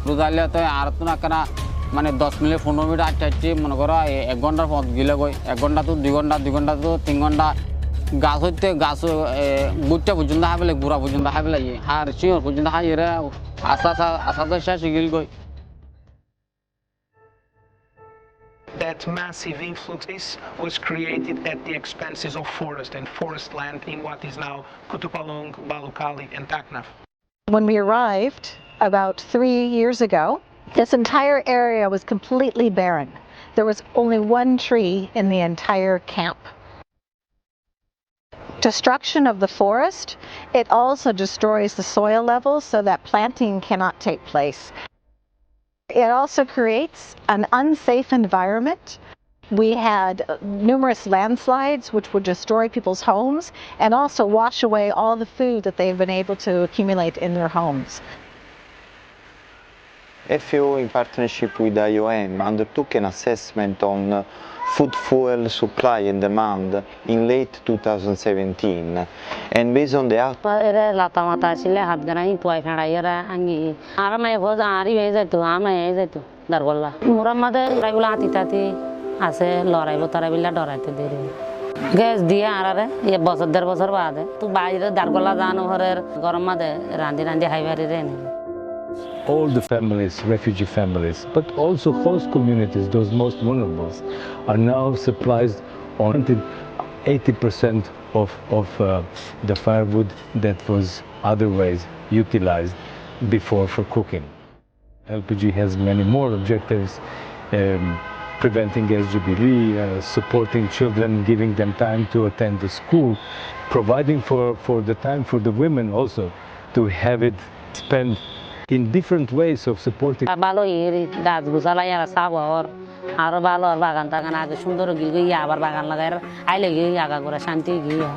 রোজালিয়া তো আর তো না কেনা মানে 10 মিনিট 15 মিনিট আটটি মনে করো 1 ঘন্টার পথ গেলে গই 1 ঘন্টা তো 2 ঘন্টা 2 ঘন্টা তো 3 ঘন্টা গাছ হইতে গাছ গুড়টা পর্যন্ত হাইলে গুড়া পর্যন্ত হাইলে আর শিওর পর্যন্ত হাইরে আস্তে আস্তে শেষ গিল গই That massive influx was created at the expenses of forest and forest land in what is now Kutupalong, Balukali and Taknaf. When we arrived about 3 years ago, this entire area was completely barren. There was only one tree in the entire camp. Destruction of the forest, it also destroys the soil levels so that planting cannot take place. It also creates an unsafe environment. We had numerous landslides which would destroy people's homes and also wash away all the food that they've been able to accumulate in their homes. FAO, in partnership with IOM, undertook an assessment on food fuel supply and demand in late 2017, and based on the gas দিয়ে আরারে এ বছর দেড় বছর বাদে তো বাইরে দারগলা জানো ঘরের গরম মাদে রাঁধি রাঁধি হাইবারি Rene all the families, refugee families, but also host communities, those most vulnerable, are now supplied on 80% of the firewood that was otherwise utilized before for cooking. LPG has many more objectives, preventing SGBV, supporting children, giving them time to attend the school, providing for the time for the women also to have it spent in different ways of supporting. ভালো এরি গাছ গুছালাই আর সাবর আর ভালো আর বাগান টাগান আগে সুন্দর গিয়ে আবার বাগান লাগায় আইলে গিয়ে আগা করে শান্তি গিয়ে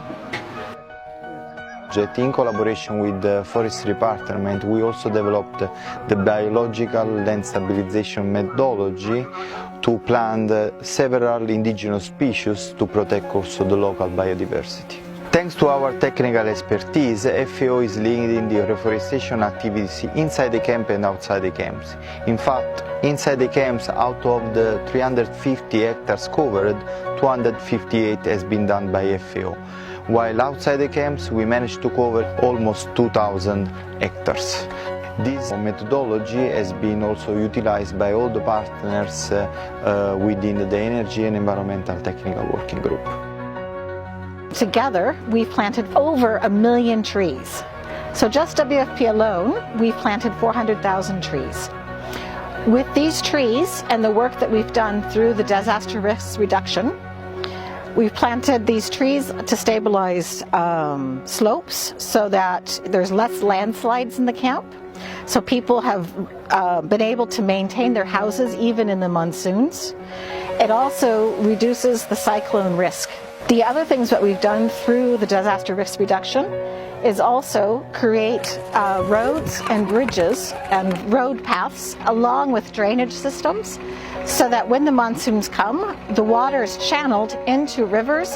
In collaboration with the forestry department, we also developed the biological land stabilization methodology to plant several indigenous species to protect also the local biodiversity. Thanks to our technical expertise, FAO is leading the reforestation activities inside the camp and outside the camps. In fact, inside the camps, out of the 350 hectares covered, 258 has been done by FAO. While outside the camps, we managed to cover almost 2,000 hectares. This methodology has been also utilized by all the partners within the Energy and Environmental Technical Working Group. Together, we've planted over 1 million trees. So just WFP alone, we've planted 400,000 trees. With these trees and the work that we've done through the disaster risk reduction, we've planted these trees to stabilize slopes so that there's less landslides in the camp. So people have been able to maintain their houses even in the monsoons. It also reduces the cyclone risk. The other things that we've done through the disaster risk reduction is also create roads and bridges and road paths along with drainage systems so that when the monsoons come, the water is channeled into rivers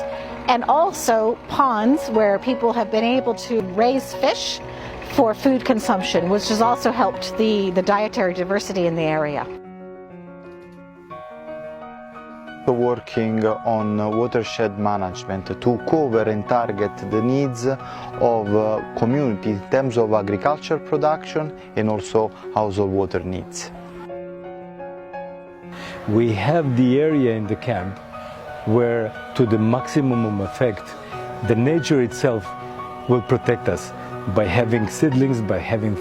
and also ponds where people have been able to raise fish for food consumption, which has also helped the dietary diversity in the area. Working on watershed management to cover and target the needs of communities in terms of agriculture production and also household water needs. We have the area in the camp where, to the maximum effect, the nature itself will protect us by having seedlings, by having